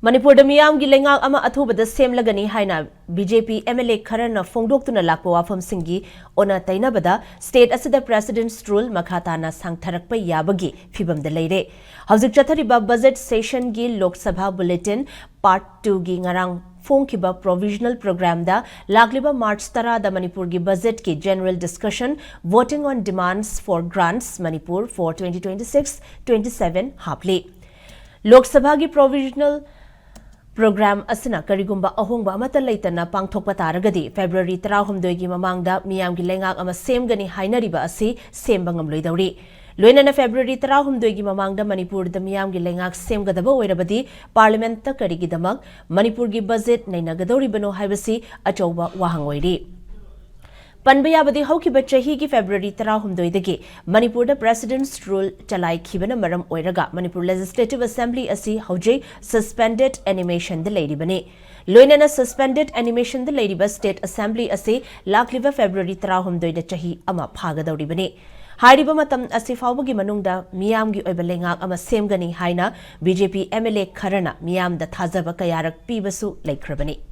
Manipur da miyam gi lengak ama athubada semlagani haina BJP MLA kharana fongdoktuna lakpa wafam singi ona tainabada state asida president's rule makhatana sangtharakpa yabagi fibam da leire hauzik chathariba budget session gi Lok Sabha bulletin part 2 gi ngarang Fongkiba provisional program da lagliba March tara da Manipur gi budget ki general discussion voting on demands for grants Manipur for 2026-27 hapli Lok Sabha gi provisional program asina karigumba ahongba amata leitana pangthokpa taragadi February 13 gi mamangda miyam gi lengak ama semgani hainariba asi semba ngamloidauri loinana February 13 gi mamangda Manipur da miyam gi lengak semgadaba oirabadi parliament ta karigidamak Manipur gi budget nainagadori bano haibasi achauba wahang oiri Panbayabadi Hokiba Chahi February 13 dagi Manipur da President's Rule Chalai Kibana Maram Oiraga Manipur Legislative Assembly asi Hojay suspended animation the lady bane. Loinana suspended animation the lady bus State Assembly asi Lakliva February 13 da Chahi ama Phagadori bane. Hairiba matam asi fawbagi manungda miyam gi oibalengak ama semgani haina BJP MLA Kharana miyam da thazaba kayarak pibasu laikhrabani.